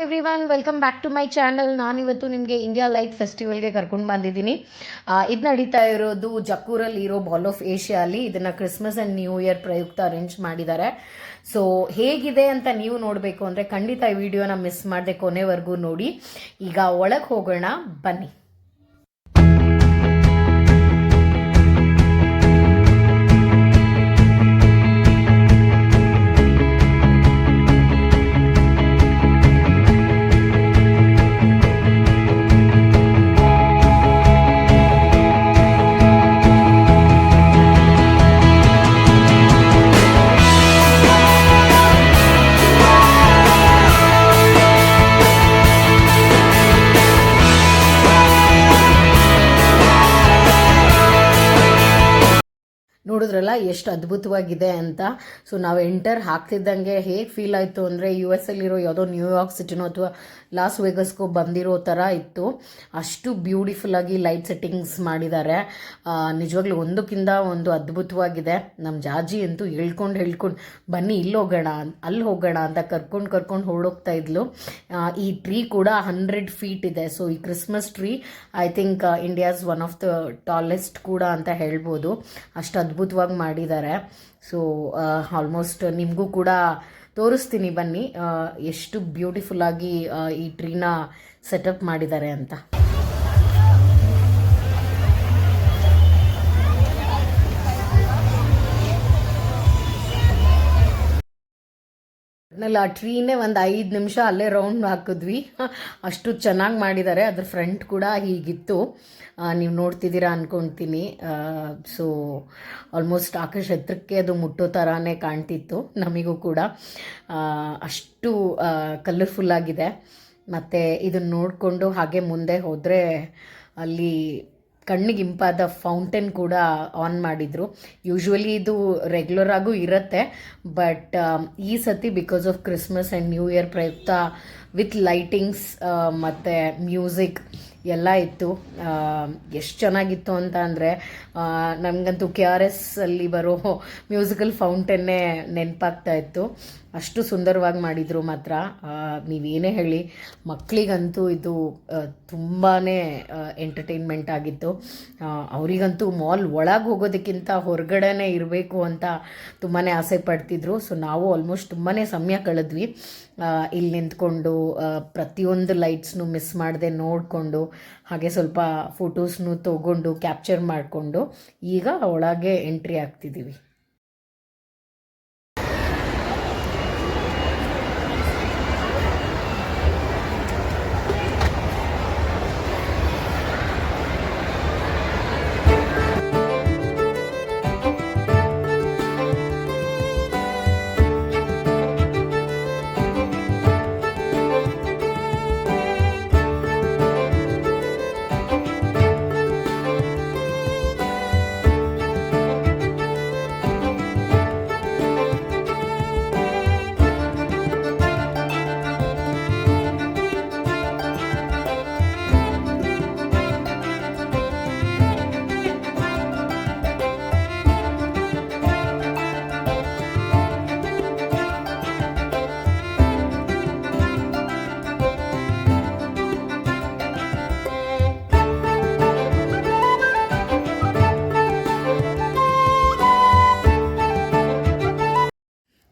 Everyone, welcome back to my channel. ನಾನಿವತ್ತು ನಿಮಗೆ India light ಫೆಸ್ಟಿವಲ್ಗೆ ಕರ್ಕೊಂಡು ಬಂದಿದ್ದೀನಿ. ಇದು ನಡೀತಾ ಇರೋದು ಜಕ್ಕೂರಲ್ಲಿ ಇರೋ ಬಾಲ್ ಆಫ್ ಏಷ್ಯಾಲಿ. ಇದನ್ನು ಕ್ರಿಸ್ಮಸ್ ಆ್ಯಂಡ್ ನ್ಯೂ ಇಯರ್ ಪ್ರಯುಕ್ತ ಅರೇಂಜ್ ಮಾಡಿದ್ದಾರೆ. ಸೊ ಹೇಗಿದೆ ಅಂತ ನೀವು ನೋಡಬೇಕು ಅಂದರೆ ಖಂಡಿತ ಈ ವಿಡಿಯೋನ ಮಿಸ್ ಮಾಡದೆ ಕೊನೆವರೆಗೂ ನೋಡಿ. ಈಗ ಒಳಗೆ ಹೋಗೋಣ ಬನ್ನಿ. ನೋಡಿದ್ರಲ್ಲ ಎಷ್ಟು ಅದ್ಭುತವಾಗಿದೆ ಅಂತ. ಸೊ ನಾವು ಎಂಟರ್ ಹಾಕ್ತಿದ್ದಂಗೆ ಹೇಗೆ ಫೀಲ್ ಆಯಿತು ಅಂದರೆ US ಅಲ್ಲಿರೋ ಯಾವುದೋ ನ್ಯೂಯಾರ್ಕ್ ಸಿಟಿನೋ ಅಥವಾ ಲಾಸ್ ವೇಗಸ್ಗೋ ಬಂದಿರೋ ಥರ ಇತ್ತು. ಅಷ್ಟು ಬ್ಯೂಟಿಫುಲ್ಲಾಗಿ ಲೈಟ್ ಸೆಟ್ಟಿಂಗ್ಸ್ ಮಾಡಿದ್ದಾರೆ. ನಿಜವಾಗ್ಲೂ ಒಂದಕ್ಕಿಂತ ಒಂದು ಅದ್ಭುತವಾಗಿದೆ. ನಮ್ಮ ಜಾಜಿ ಅಂತೂ ಹೇಳ್ಕೊಂಡು ಬನ್ನಿ ಇಲ್ಲಿ ಹೋಗೋಣ ಅಲ್ಲಿ ಹೋಗೋಣ ಅಂತ ಕರ್ಕೊಂಡು ಹೊರಡೋಗ್ತಾ ಇದ್ಲು. ಈ ಟ್ರೀ ಕೂಡ 100 feet ಇದೆ. ಸೊ ಈ Christmas tree I think India's one of the tallest ಕೂಡ ಅಂತ ಹೇಳ್ಬೋದು. ಅಷ್ಟು ಅದ್ಭುತವಾಗಿ ಮಾಡಿದ್ದಾರೆ. ಸೊ ಆಲ್ಮೋಸ್ಟ್ ನಿಮಗೂ ಕೂಡ ತೋರಿಸ್ತೀನಿ ಬನ್ನಿ ಎಷ್ಟು ಬ್ಯೂಟಿಫುಲ್ಲಾಗಿ ಈ ಟ್ರೀನ ಸೆಟಪ್ ಮಾಡಿದ್ದಾರೆ ಅಂತ. ಆ ಟ್ರೀನೇ ಒಂದು 5 ನಿಮಿಷ ಅಲ್ಲೇ ರೌಂಡ್ ಹಾಕಿದ್ವಿ. ಅಷ್ಟು ಚೆನ್ನಾಗಿ ಮಾಡಿದ್ದಾರೆ. ಅದ್ರ ಫ್ರಂಟ್ ಕೂಡ ಹೀಗಿತ್ತು, ನೀವು ನೋಡ್ತಿದ್ದೀರಾ ಅಂದ್ಕೊಳ್ತೀನಿ. ಸೊ ಆಲ್ಮೋಸ್ಟ್ ಆಕಾಶ ಎತ್ತರಕ್ಕೆ ಅದು ಮುಟ್ಟೋ ಥರನೇ ಕಾಣ್ತಿತ್ತು ನಮಗೂ ಕೂಡ. ಅಷ್ಟು ಕಲರ್ಫುಲ್ಲಾಗಿದೆ. ಮತ್ತು ಇದನ್ನು ನೋಡಿಕೊಂಡು ಹಾಗೆ ಮುಂದೆ ಹೋದರೆ ಅಲ್ಲಿ ಕಣ್ಣಿಗೆ ಇಂಪಾದ ಫೌಂಟೇನ್ ಕೂಡ ಆನ್ ಮಾಡಿದರು. ಯೂಶ್ವಲಿ ಇದು ರೆಗ್ಯುಲರ್ ಆಗೂ ಇರುತ್ತೆ, ಬಟ್ ಈ ಸತಿ because of Christmas and new year ಪ್ರಯುಕ್ತ ವಿತ್ ಲೈಟಿಂಗ್ಸ್ ಮತ್ತು ಮ್ಯೂಸಿಕ್ ಎಲ್ಲ ಇತ್ತು. ಎಷ್ಟು ಚೆನ್ನಾಗಿತ್ತು ಅಂತ ಅಂದರೆ ನಮಗಂತೂ KRS ಅಲ್ಲಿ ಬರೋ ಮ್ಯೂಸಿಕಲ್ ಫೌಂಟೇನ್ನೇ ನೆನಪಾಗ್ತಾ ಇತ್ತು. ಅಷ್ಟು ಸುಂದರವಾಗಿ ಮಾಡಿದರು ಮಾತ್ರ. ನೀವೇನೇ ಹೇಳಿ, ಮಕ್ಕಳಿಗಂತೂ ಇದು ತುಂಬಾ ಎಂಟರ್ಟೈನ್ಮೆಂಟ್ ಆಗಿತ್ತು. ಅವರಿಗಂತೂ ಮಾಲ್ ಒಳಗೆ ಹೋಗೋದಕ್ಕಿಂತ ಹೊರಗಡೆನೇ ಇರಬೇಕು ಅಂತ ತುಂಬಾ ಆಸೆ ಪಡ್ತಿದ್ರು. ಸೊ ನಾವು ಆಲ್ಮೋಸ್ಟ್ ತುಂಬಾ ಸಮಯ ಕಳೆದ್ವಿ ಇಲ್ಲಿ ನಿಂತ್ಕೊಂಡು. ಪ್ರತಿಯೊಂದು ಲೈಟ್ಸ್ನು ಮಿಸ್ ಮಾಡದೆ ನೋಡಿಕೊಂಡು ಹಾಗೆ ಸ್ವಲ್ಪ ಫೋಟೋಸ್ನು ತೊಗೊಂಡು ಕ್ಯಾಪ್ಚರ್ ಮಾಡಿಕೊಂಡು ಈಗ ಒಳಗೆ ಎಂಟ್ರಿ ಆಗ್ತಿದ್ದೀವಿ.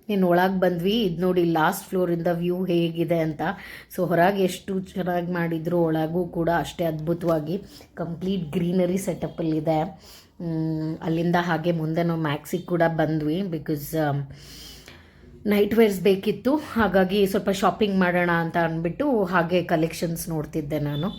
ನೀನು ಒಳಗೆ ಬಂದ್ವಿ. ಇದು ನೋಡಿ ಲಾಸ್ಟ್ ಫ್ಲೋರಿಂದ ವ್ಯೂ ಹೇಗಿದೆ ಅಂತ. ಸೊ ಹೊರಗೆ ಎಷ್ಟು ಚೆನ್ನಾಗಿ ಮಾಡಿದ್ರು, ಒಳಗೂ ಕೂಡ ಅಷ್ಟೇ ಅದ್ಭುತವಾಗಿ ಕಂಪ್ಲೀಟ್ ಗ್ರೀನರಿ ಸೆಟಪ್ಪಲ್ಲಿದೆ. ಅಲ್ಲಿಂದ ಹಾಗೆ ಮುಂದೆ ನಾವು ಮ್ಯಾಕ್ಸಿಗೆ ಕೂಡ ಬಂದ್ವಿ. ಬಿಕಾಸ್ ನೈಟ್ ವೇರ್ಸ್ ಬೇಕಿತ್ತು, ಹಾಗಾಗಿ ಸ್ವಲ್ಪ ಶಾಪಿಂಗ್ ಮಾಡೋಣ ಅಂತ ಅಂದ್ಬಿಟ್ಟು ಹಾಗೆ ಕಲೆಕ್ಷನ್ಸ್ ನೋಡ್ತಿದ್ದೆ ನಾನು.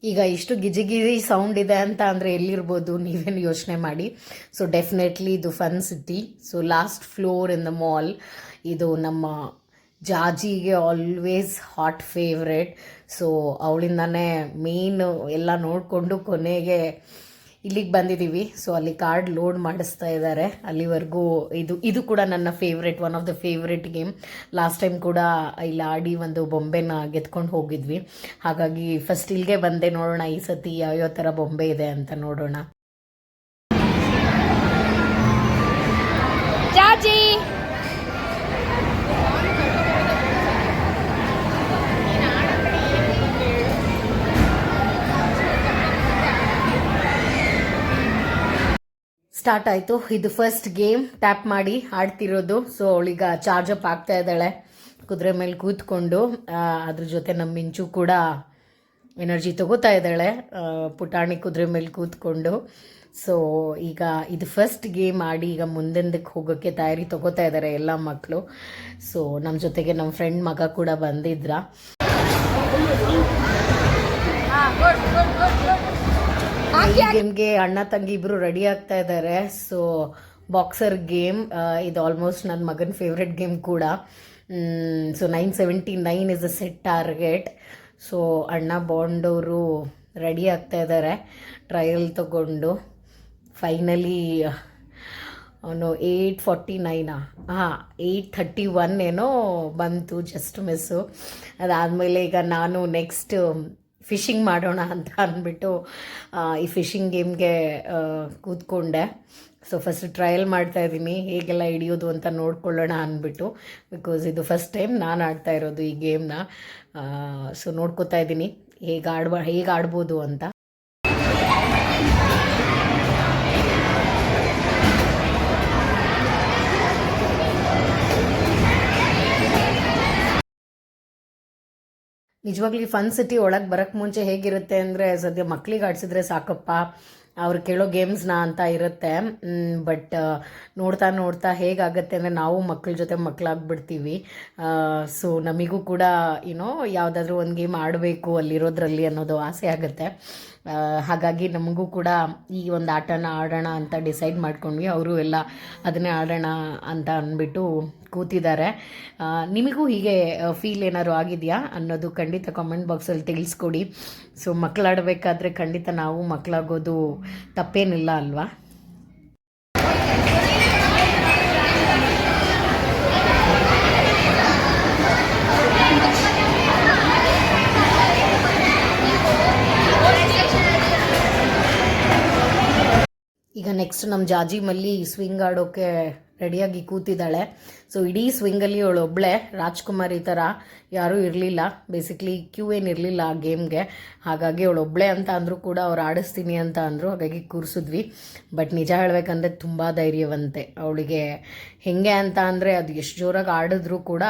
ಈಗ ಇಷ್ಟು ಗಿಜಿ ಸೌಂಡ್ ಇದೆ ಅಂತ ಅಂದರೆ ಎಲ್ಲಿರ್ಬೋದು ನೀವೇನು ಯೋಚನೆ ಮಾಡಿ. ಸೊ ಡೆಫಿನೆಟ್ಲಿ ಇದು fun city. So last floor in the mall ಇದು ನಮ್ಮ ಜಾಜಿಗೆ ಆಲ್ವೇಸ್ ಹಾಟ್ ಫೇವ್ರೆಟ್. ಸೊ ಅವಳಿಂದಾನೇ ಮೇನ್ ಎಲ್ಲ ನೋಡಿಕೊಂಡು ಕೊನೆಗೆ ಇಲ್ಲಿಗೆ ಬಂದಿದ್ದೀವಿ. ಸೊ ಅಲ್ಲಿ ಕಾರ್ಡ್ ಲೋಡ್ ಮಾಡಿಸ್ತಾ ಇದ್ದಾರೆ. ಅಲ್ಲಿವರೆಗೂ ಇದು ಕೂಡ ನನ್ನ favourite, one of the favourite game. Last time ಕೂಡ ಇಲ್ಲಿ ಆಡಿ ಒಂದು ಬೊಂಬೆನ ಗೆದ್ಕೊಂಡು ಹೋಗಿದ್ವಿ. ಹಾಗಾಗಿ ಫಸ್ಟ್ ಇಲ್ಲಿಗೆ ಬಂದೆ, ನೋಡೋಣ ಈ ಸತಿ ಯಾವ್ಯಾವ ಥರ ಬೊಂಬೆ ಇದೆ ಅಂತ ನೋಡೋಣ. ಜಾಜಿ ಸ್ಟಾರ್ಟ್ ಆಯಿತು. ಇದು ಫಸ್ಟ್ ಗೇಮ್ ಟ್ಯಾಪ್ ಮಾಡಿ ಆಡ್ತಿರೋದು. ಸೊ ಅವಳೀಗ ಚಾರ್ಜ್ ಅಪ್ ಆಗ್ತಾ ಇದ್ದಾಳೆ ಕುದುರೆ ಮೇಲೆ ಕೂತ್ಕೊಂಡು. ಅದ್ರ ಜೊತೆ ನಮ್ಮ ಮಿಂಚು ಕೂಡ ಎನರ್ಜಿ ತಗೋತಾ ಇದ್ದಾಳೆ ಪುಟಾಣಿ ಕುದುರೆ ಮೇಲೆ ಕೂತ್ಕೊಂಡು. ಸೊ ಈಗ ಇದು ಫಸ್ಟ್ ಗೇಮ್ ಆಡಿ ಈಗ ಮುಂದಕ್ಕೆ ಹೋಗೋಕ್ಕೆ ತಯಾರಿ ತಗೋತಾ ಇದ್ದಾರೆ ಎಲ್ಲ ಮಕ್ಕಳು. ಸೊ ನಮ್ಮ ಜೊತೆಗೆ ನಮ್ಮ ಫ್ರೆಂಡ್ ಮಗ ಕೂಡ ಬಂದಿದ್ರ. ಈ ಗೇಮ್ಗೆ ಅಣ್ಣ ತಂಗಿ ಇಬ್ರು ರೆಡಿ ಆಗ್ತಾ ಇದ್ದಾರೆ. ಸೊ ಬಾಕ್ಸರ್ ಗೇಮ್ ಇದು ಆಲ್ಮೋಸ್ಟ್ ನನ್ನ ಮಗನ ಫೇವ್ರೆಟ್ ಗೇಮ್ ಕೂಡ. So 979 is a set target. So ಅಣ್ಣ ಬಾಂಡವರು ರೆಡಿ ಆಗ್ತಾ ಇದ್ದಾರೆ ಟ್ರಯಲ್ ತಗೊಂಡು. ಫೈನಲಿ ಅವನು 849 831 ಏನೋ ಬಂತು, ಜಸ್ಟ್ ಮಿಸ್ಸು. ಅದಾದಮೇಲೆ ಈಗ ನಾನು ನೆಕ್ಸ್ಟ್ ಫಿಶಿಂಗ್ ಮಾಡೋಣ ಅಂತ ಅಂದ್ಬಿಟ್ಟು ಈ ಫಿಶಿಂಗ್ ಗೇಮ್ಗೆ ಕೂತ್ಕೊಂಡೆ. ಸೊ ಫಸ್ಟ್ ಟ್ರಯಲ್ ಮಾಡ್ತಾ ಇದ್ದೀನಿ ಹೇಗೆಲ್ಲ ಹಿಡಿಯೋದು ಅಂತ ನೋಡ್ಕೊಳ್ಳೋಣ ಅಂದ್ಬಿಟ್ಟು, ಬಿಕಾಸ್ ಇದು ಫಸ್ಟ್ ಟೈಮ್ ನಾನು ಆಡ್ತಾ ಇರೋದು ಈ ಗೇಮ್ನ. ಸೊ ನೋಡ್ಕೋತಾ ಇದ್ದೀನಿ ಹೇಗೆ ಆಡ್ಬೋದು ಅಂತ. ನಿಜವಾಗ್ಲಿ ಫನ್ ಸಿಟಿ ಒಳಗೆ ಬರೋಕ್ಕೆ ಮುಂಚೆ ಹೇಗಿರುತ್ತೆ ಅಂದರೆ, ಸದ್ಯ ಮಕ್ಳಿಗೆ ಆಡಿಸಿದ್ರೆ ಸಾಕಪ್ಪ ಅವ್ರು ಕೇಳೋ ಗೇಮ್ಸ್ನ ಅಂತ ಇರುತ್ತೆ. ಬಟ್ ನೋಡ್ತಾ ನೋಡ್ತಾ ಹೇಗಾಗತ್ತೆ ಅಂದರೆ ನಾವು ಮಕ್ಕಳ ಜೊತೆ ಮಕ್ಕಳಾಗ್ಬಿಡ್ತೀವಿ. ಸೊ ನಮಗೂ ಕೂಡ ಯಾವುದಾದ್ರೂ ಒಂದು ಗೇಮ್ ಆಡಬೇಕು ಅಲ್ಲಿರೋದ್ರಲ್ಲಿ ಅನ್ನೋದು ಆಸೆ ಆಗುತ್ತೆ. ಹಾಗಾಗಿ ನಮಗೂ ಕೂಡ ಈ ಒಂದು ಆಟನ ಆಡೋಣ ಅಂತ ಡಿಸೈಡ್ ಮಾಡ್ಕೊಂಡ್ವಿ. ಅವರು ಎಲ್ಲ ಅದನ್ನೇ ಆಡೋಣ ಅಂತ ಅಂದ್ಬಿಟ್ಟು ಕೂತಿದ್ದಾರೆ. ನಿಮಗೂ ಹೀಗೆ ಫೀಲ್ ಏನಾದ್ರು ಆಗಿದೆಯಾ ಅನ್ನೋದು ಖಂಡಿತ ಕಾಮೆಂಟ್ ಬಾಕ್ಸಲ್ಲಿ ತಿಳಿಸ್ಕೊಡಿ. ಸೊ ಮಕ್ಕಳಾಡಬೇಕಾದ್ರೆ ಖಂಡಿತ ನಾವು ಮಕ್ಕಳಾಗೋದು ತಪ್ಪೇನಿಲ್ಲ ಅಲ್ವಾ. ಈಗ ನೆಕ್ಸ್ಟ್ ನಮ್ಮ ಜಾಜಿ ಮಲ್ಲಿ ಸ್ವಿಂಗ್ ಆಡೋಕ್ಕೆ ರೆಡಿಯಾಗಿ ಕೂತಿದ್ದಾಳೆ. ಸೊ ಇಡೀ ಸ್ವಿಂಗಲ್ಲಿ ಅವಳು ಒಬ್ಬಳೆ ರಾಜ್ಕುಮಾರಿ ಥರ ಯಾರೂ ಇರಲಿಲ್ಲ. ಬೇಸಿಕ್ಲಿ ಕ್ಯೂ ಏನಿರಲಿಲ್ಲ ಆ ಗೇಮ್ಗೆ. ಹಾಗಾಗಿ ಅವಳು ಒಬ್ಬಳೆ ಅಂತ ಅಂದರೂ ಕೂಡ ಅವ್ರು ಆಡಿಸ್ತೀನಿ ಅಂತ ಅಂದರು, ಹಾಗಾಗಿ ಕೂರಿಸಿದ್ವಿ. ಬಟ್ ನಿಜ ಹೇಳಬೇಕಂದ್ರೆ ತುಂಬ ಧೈರ್ಯವಂತೆ. ಅವಳಿಗೆ ಹೇಗೆ ಅಂತ ಅಂದರೆ ಅದು ಎಷ್ಟು ಜೋರಾಗಿ ಆಡಿದ್ರೂ ಕೂಡ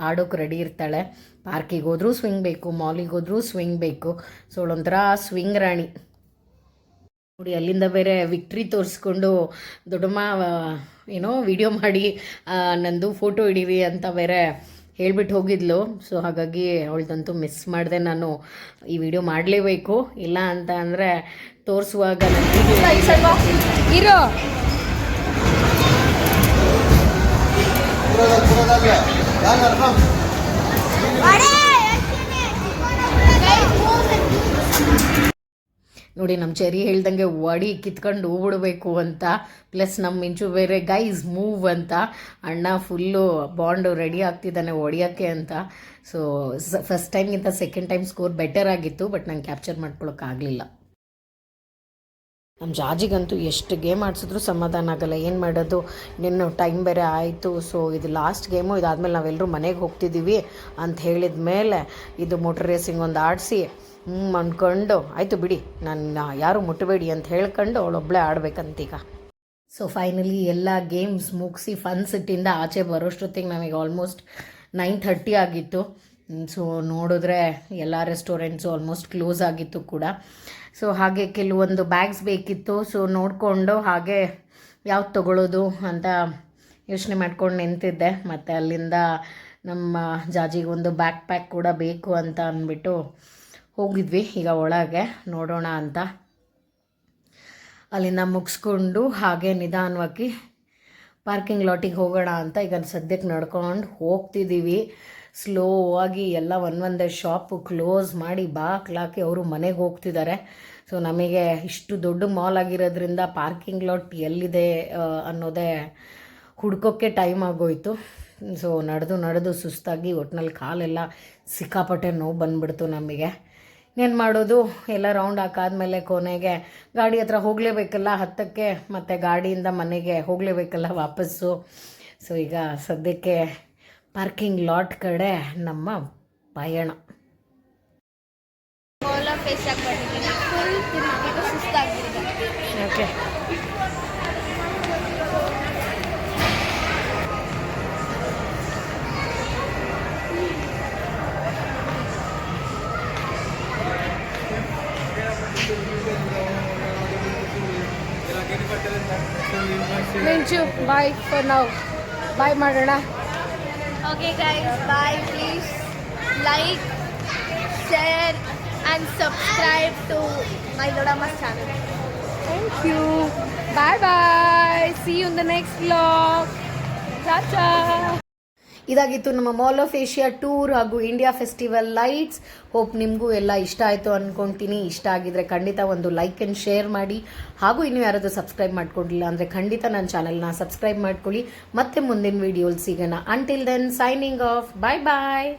ಆಡೋಕ್ಕೆ ರೆಡಿ ಇರ್ತಾಳೆ. ಪಾರ್ಕಿಗೆ ಹೋದ್ರೂ ಸ್ವಿಂಗ್ ಬೇಕು, ಮಾಲಿಗೆ ಹೋದ್ರೂ ಸ್ವಿಂಗ್ ಬೇಕು. ಸೊ ಅವಳೊಂಥರ ಸ್ವಿಂಗ್ ರಾಣಿ ನೋಡಿ. ಅಲ್ಲಿಂದ ಬೇರೆ ವಿಕ್ಟ್ರಿ ತೋರಿಸ್ಕೊಂಡು ದೊಡ್ಡಮ್ಮ ವಿಡಿಯೋ ಮಾಡಿ ನಂದು ಫೋಟೋ ಹಿಡೀರಿ ಅಂತ ಬೇರೆ ಹೇಳ್ಬಿಟ್ಟು ಹೋಗಿದ್ಲು. ಸೊ ಹಾಗಾಗಿ ಅವಳದಂತೂ ಮಿಸ್ ಮಾಡಿದೆ. ನಾನು ಈ ವಿಡಿಯೋ ಮಾಡಲೇಬೇಕು, ಇಲ್ಲ ಅಂತ ಅಂದರೆ ತೋರಿಸುವಾಗ ಇರೋ ನೋಡಿ ನಮ್ಮ ಚೆರಿ ಹೇಳ್ದಂಗೆ ಒಡಿ ಕಿತ್ಕೊಂಡು ಹೋಗ್ಬಿಡ್ಬೇಕು ಅಂತ. ಪ್ಲಸ್ ನಮ್ಮ ಮಿಂಚು ಬೇರೆ ಗೈಸ್ ಮೂವ್ ಅಂತ, ಅಣ್ಣ ಫುಲ್ಲು ಬಾಂಡು ರೆಡಿ ಆಗ್ತಿದ್ದಾನೆ ಹೊಡಿಯೋಕ್ಕೆ ಅಂತ. ಸೊ ಫಸ್ಟ್ ಟೈಮ್ಗಿಂತ ಸೆಕೆಂಡ್ ಟೈಮ್ ಸ್ಕೋರ್ ಬೆಟರ್ ಆಗಿತ್ತು, ಬಟ್ ನಂಗೆ ಕ್ಯಾಪ್ಚರ್ ಮಾಡ್ಕೊಳಕ್ಕಾಗಲಿಲ್ಲ. ನಮ್ಮ ಜಾಜಿಗಂತೂ ಎಷ್ಟು ಗೇಮ್ ಆಡಿಸಿದ್ರು ಸಮಾಧಾನ ಆಗಲ್ಲ. ಏನು ಮಾಡೋದು, ನಿನ್ನ ಟೈಮ್ ಬೇರೆ ಆಯಿತು. ಸೊ ಇದು ಲಾಸ್ಟ್ ಗೇಮು, ಇದಾದಮೇಲೆ ನಾವೆಲ್ಲರೂ ಮನೆಗೆ ಹೋಗ್ತಿದ್ದೀವಿ ಅಂತ ಹೇಳಿದ ಮೇಲೆ ಇದು ಮೋಟರ್ ರೇಸಿಂಗ್ ಒಂದು ಆಡಿಸಿ ಅಂದ್ಕೊಂಡು ಆಯಿತು ಬಿಡಿ ನನ್ನ ಯಾರು ಮುಟ್ಟಬೇಡಿ ಅಂತ ಹೇಳ್ಕೊಂಡು ಅವಳೊಬ್ಬಳೇ ಆಡಬೇಕಂತೀಗ. ಸೊ ಫೈನಲಿ ಎಲ್ಲ ಗೇಮ್ಸ್ ಮುಗಿಸಿ ಫನ್ ಸಿಟ್ಟಿಂದ ಆಚೆ ಬರೋಷ್ಟೊತ್ತಿಗೆ ನಮಗೆ ಆಲ್ಮೋಸ್ಟ್ 9:30 ಆಗಿತ್ತು. ಸೊ ನೋಡಿದ್ರೆ ಎಲ್ಲ ರೆಸ್ಟೋರೆಂಟ್ಸು ಆಲ್ಮೋಸ್ಟ್ ಕ್ಲೋಸ್ ಆಗಿತ್ತು ಕೂಡ. ಸೊ ಹಾಗೆ ಕೆಲವೊಂದು ಬ್ಯಾಗ್ಸ್ ಬೇಕಿತ್ತು. ಸೊ ನೋಡಿಕೊಂಡು ಹಾಗೆ ಯಾವ್ದು ತೊಗೊಳ್ಳೋದು ಅಂತ ಯೋಚನೆ ಮಾಡ್ಕೊಂಡು ನಿಂತಿದ್ದೆ. ಮತ್ತು ಅಲ್ಲಿಂದ ನಮ್ಮ ಜಾಜಿಗೆ ಒಂದು ಬ್ಯಾಕ್ ಪ್ಯಾಕ್ ಕೂಡ ಬೇಕು ಅಂತ ಅಂದ್ಬಿಟ್ಟು ಹೋಗಿದ್ವಿ. ಈಗ ಒಳಗೆ ನೋಡೋಣ ಅಂತ ಅಲ್ಲಿಂದ ಮುಗಿಸ್ಕೊಂಡು ಹಾಗೆ ನಿಧಾನವಾಗಿ ಪಾರ್ಕಿಂಗ್ ಲಾಟಿಗೆ ಹೋಗೋಣ ಅಂತ ಈಗ ಸದ್ಯಕ್ಕೆ ನಡ್ಕೊಂಡು ಹೋಗ್ತಿದ್ದೀವಿ. ಸ್ಲೋ ಆಗಿ ಎಲ್ಲ ಒಂದೊಂದೇ ಶಾಪು ಕ್ಲೋಸ್ ಮಾಡಿ ಬಾಕ್ಲಾಕಿ ಅವರು ಮನೆಗೆ ಹೋಗ್ತಿದ್ದಾರೆ. ಸೊ ನಮಗೆ ಇಷ್ಟು ದೊಡ್ಡ ಮಾಲ್ ಆಗಿರೋದ್ರಿಂದ ಪಾರ್ಕಿಂಗ್ ಲಾಟ್ ಎಲ್ಲಿದೆ ಅನ್ನೋದೇ ಹುಡ್ಕೋಕ್ಕೆ ಟೈಮ್ ಆಗೋಯ್ತು. ಸೊ ನಡೆದು ಸುಸ್ತಾಗಿ ಒಟ್ಟಿನಲ್ಲಿ ಕಾಲೆಲ್ಲ ಸಿಕ್ಕಾಪಟ್ಟೆ ನೋವು ಬಂದುಬಿಡ್ತು ನಮಗೆ. ಏನು ಮಾಡೋದು, ಎಲ್ಲ ರೌಂಡ್ ಹಾಕಾದ್ಮೇಲೆ ಕೊನೆಗೆ ಗಾಡಿ ಹತ್ರ ಹೋಗಲೇಬೇಕಲ್ಲ ಹತ್ತಕ್ಕೆ, ಮತ್ತು ಗಾಡಿಯಿಂದ ಮನೆಗೆ ಹೋಗಲೇಬೇಕಲ್ಲ ವಾಪಸ್ಸು. ಸೊ ಈಗ ಸದ್ಯಕ್ಕೆ ಪಾರ್ಕಿಂಗ್ ಲಾಟ್ ಕಡೆ ನಮ್ಮ ಪಯಣ. ಓಕೆ, ಮಿಂಚು ಬಾಯ್ ಫಾರ್ ನೌ, ಬಾಯ್ ಮಾಡೋಣ. Okay guys, bye. Please like, share and subscribe to my Dodama's channel. Thank you. Bye bye. See you in the next vlog. Tata. ಇದಾಗಿತ್ತು ನಮ್ಮ ಮಾಲ್ ಆಫ್ ಏಷ್ಯಾ ಟೂರ್ ಹಾಗೂ India festival lights. Hope ನಿಮಗೂ ಎಲ್ಲ ಇಷ್ಟ ಆಯಿತು ಅಂದ್ಕೊಳ್ತೀನಿ. ಇಷ್ಟ ಆಗಿದ್ರೆ ಖಂಡಿತ ಒಂದು ಲೈಕ್ ಆ್ಯಂಡ್ ಶೇರ್ ಮಾಡಿ, ಹಾಗೂ ಇನ್ನೂ ಯಾರಾದರೂ ಸಬ್ಸ್ಕ್ರೈಬ್ ಮಾಡ್ಕೊಂಡಿಲ್ಲ ಅಂದರೆ ಖಂಡಿತ ನನ್ನ ಚಾನಲ್ನ ಸಬ್ಸ್ಕ್ರೈಬ್ ಮಾಡ್ಕೊಳ್ಳಿ. ಮತ್ತೆ ಮುಂದಿನ ವಿಡಿಯೋಲಿ ಸಿಗೋಣ. Until then, signing off. Bye ಬಾಯ್.